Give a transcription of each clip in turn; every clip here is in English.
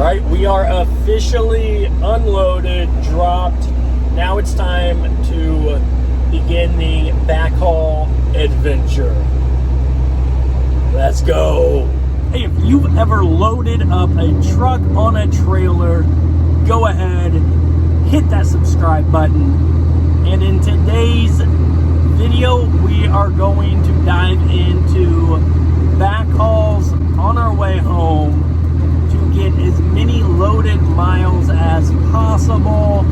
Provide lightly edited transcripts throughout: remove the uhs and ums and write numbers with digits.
All right, we are officially unloaded, dropped. Now it's time to begin the backhaul adventure. Let's go. Hey, if you've ever loaded up a truck on a trailer, go ahead, hit that subscribe button. And in today's video, we are going to dive into backhauls on our way home to get as many loaded miles as possible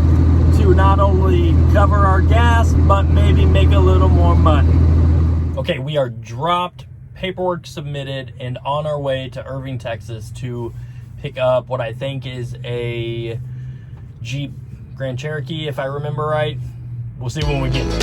to not only cover our gas, but maybe make a little more money. Okay, we are dropped, paperwork submitted, and on our way to Irving, Texas to pick up what I think is a Jeep Grand Cherokee, if I remember right. We'll see when we get there.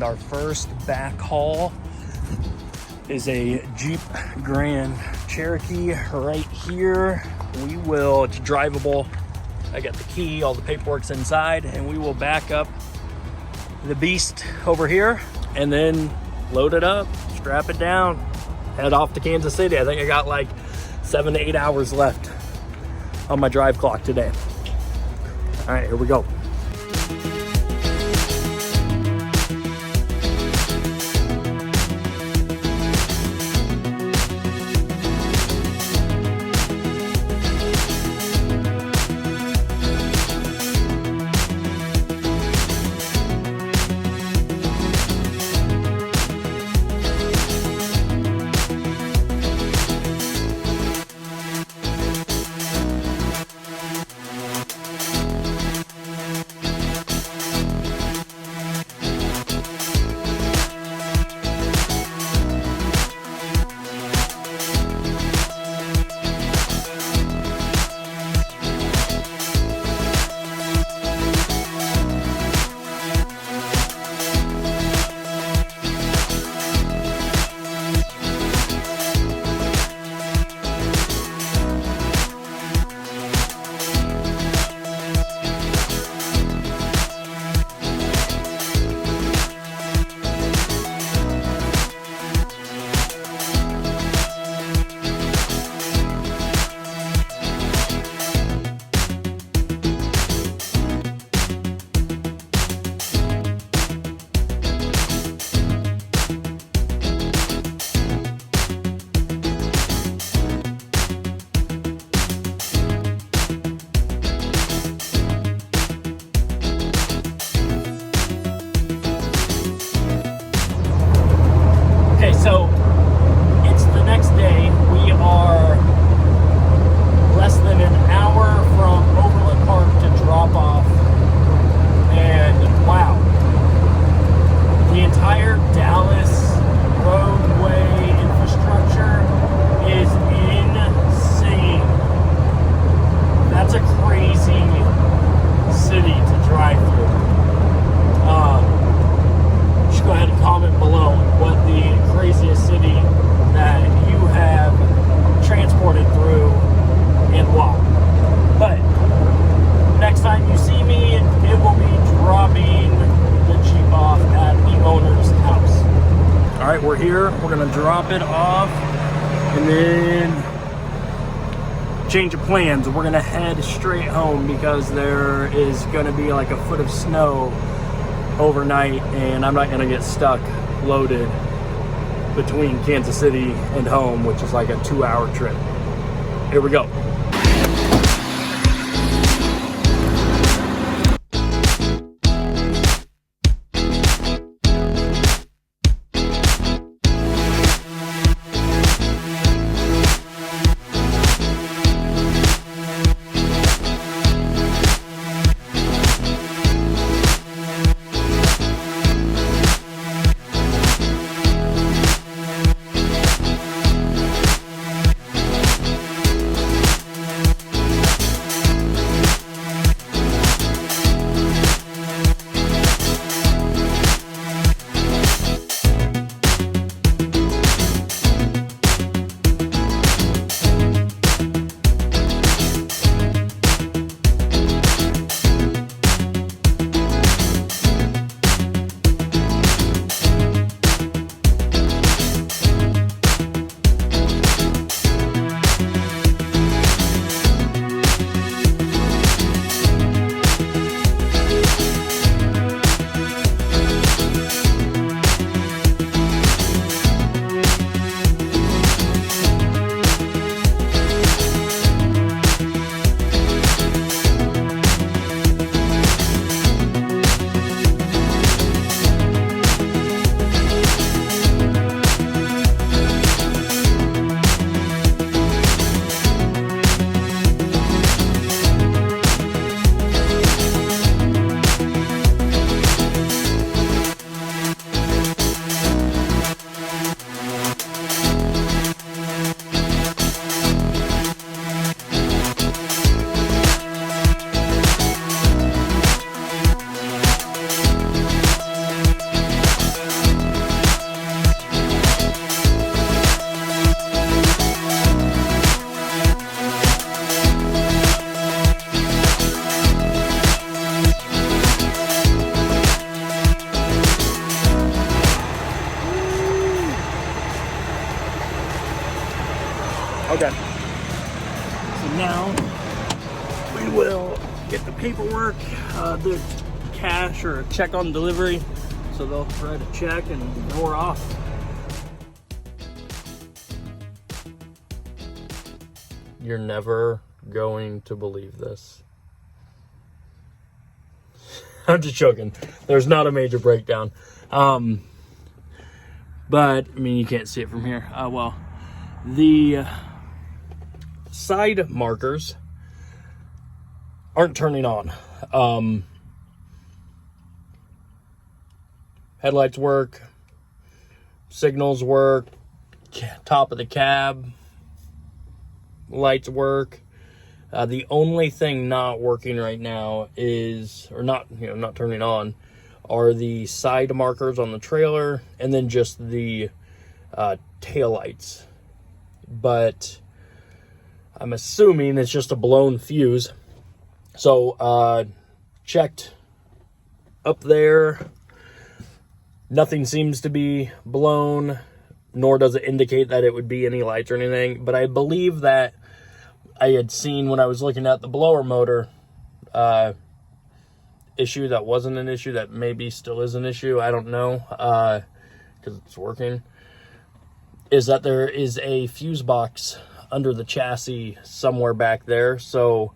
Our first backhaul is a Jeep Grand Cherokee right here. It's drivable. I got the key, all the paperwork's inside, and we will back up the beast over here and then load it up, strap it down, head off to Kansas City. I think I got like 7 to 8 hours left on my drive clock today. All right, here we go. So it's the next day. We are less than an hour from Overland Park to drop off. And wow, the entire Dallas roadway infrastructure is insane. That's a crazy city to drive through. Just go ahead and comment below what the craziest city that you have transported through and why. But next time you see me, it will be dropping the Jeep off at the owner's house. All right, we're here. We're gonna drop it off and then change of plans. We're gonna head straight home because there is gonna be like a foot of snow overnight and I'm not gonna get stuck loaded between Kansas City and home, which is like a 2-hour trip. Here we go. Okay. So now we will get the paperwork, the cash or a check on delivery. So they'll write a check and then we're off. You're never going to believe this. I'm just joking. There's not a major breakdown. But, I mean, you can't see it from here. Well, the side markers aren't turning on. Headlights work. Signals work. Top of the cab. Lights work. The only thing not working right now is, or not turning on, are the side markers on the trailer and then just the tail lights. But I'm assuming it's just a blown fuse. So checked up there. Nothing seems to be blown, nor does it indicate that it would be any lights or anything. But I believe that I had seen when I was looking at the blower motor issue that wasn't an issue, that maybe still is an issue. I don't know, because it's working. Is that there is a fuse box under the chassis somewhere back there. So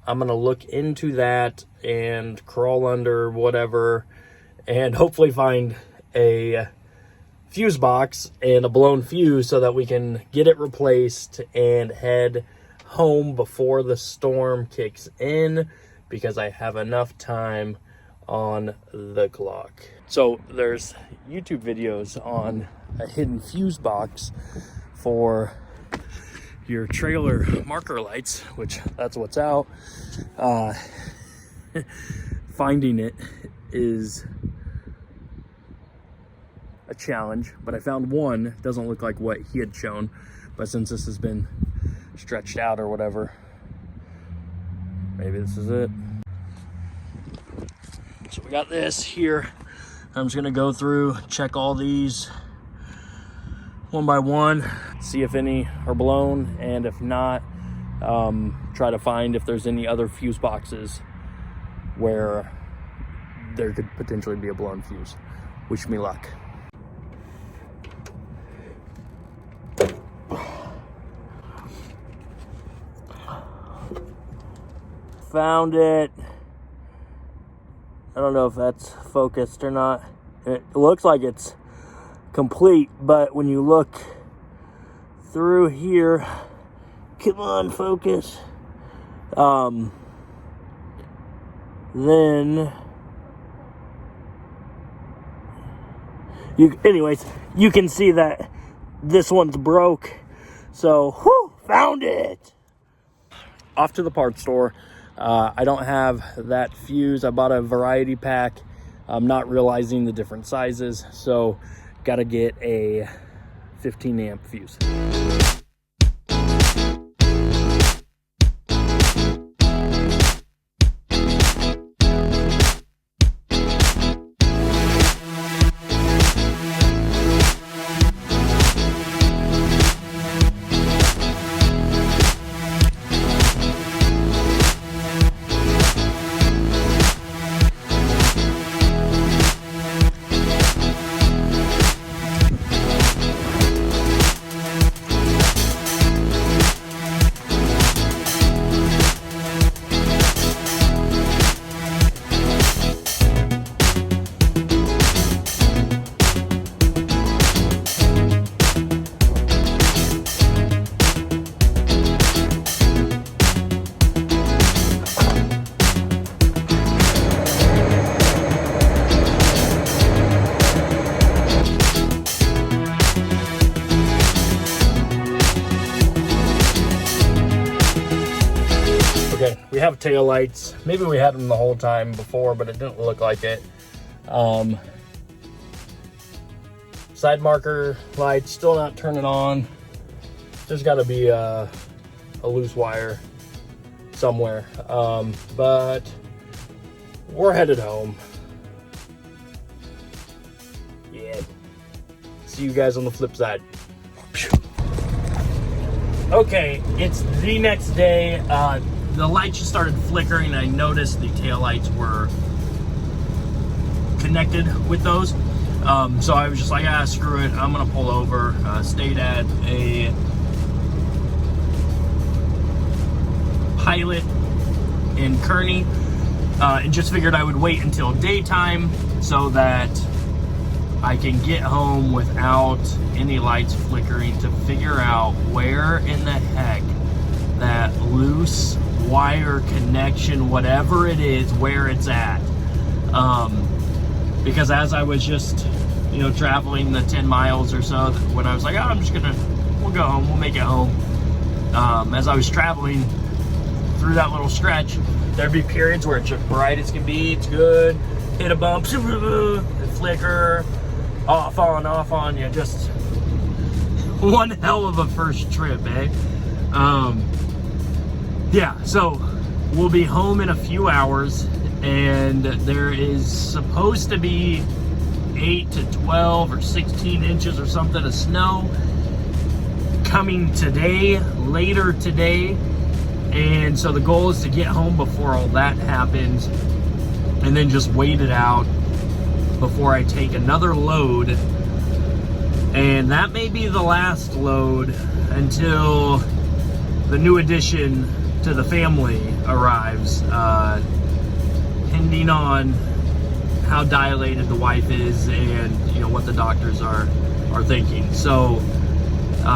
I'm going to look into that and crawl under whatever and hopefully find a fuse box and a blown fuse so that we can get it replaced and head home before the storm kicks in, because I have enough time on the clock. So there's YouTube videos on a hidden fuse box for your trailer marker lights, which that's what's out. Finding it is a challenge, but I found one. Doesn't look like what he had shown, but since this has been stretched out or whatever, maybe this is it. So we got this here. I'm just gonna go through, check all these one by one, see if any are blown, and if not, try to find if there's any other fuse boxes where there could potentially be a blown fuse. Wish me luck. Found it. I don't know if that's focused or not. It looks like it's complete, but when you look through here, come on, focus. Then you can see that this one's broke. So, whew, found it. Off to the parts store. I don't have that fuse. I bought a variety pack. I'm not realizing the different sizes, so got to get a 15 amp fuse. Okay, we have tail lights. Maybe we had them the whole time before, but it didn't look like it. Side marker lights still not turning on. There's got to be a loose wire somewhere, but we're headed home. Yeah. See you guys on the flip side. Okay, it's the next day. The lights just started flickering. I noticed the taillights were connected with those. So I was just like, screw it. I'm going to pull over. Stayed at a Pilot in Kearney. And just figured I would wait until daytime so that I can get home without any lights flickering to figure out where in the heck that loose wire connection, whatever it is, where it's at. Because as I was just, traveling the 10 miles or so, when I was like, we'll go home, we'll make it home. As I was traveling through that little stretch, there'd be periods where it's just bright as can be, it's good, hit a bump, flicker, off on, just one hell of a first trip, eh? Yeah, so we'll be home in a few hours, and there is supposed to be 8 to 12 or 16 inches or something of snow coming today, later today. And so the goal is to get home before all that happens, and then just wait it out before I take another load. And that may be the last load until the new addition to the family arrives, pending on how dilated the wife is and what the doctors are thinking. So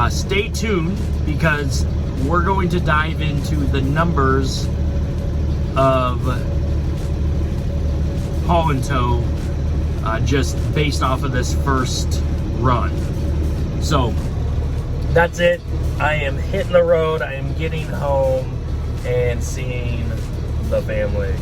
stay tuned, because we're going to dive into the numbers of haul and tow, just based off of this first run. So that's it. I am hitting the road. I am getting home and seeing the family.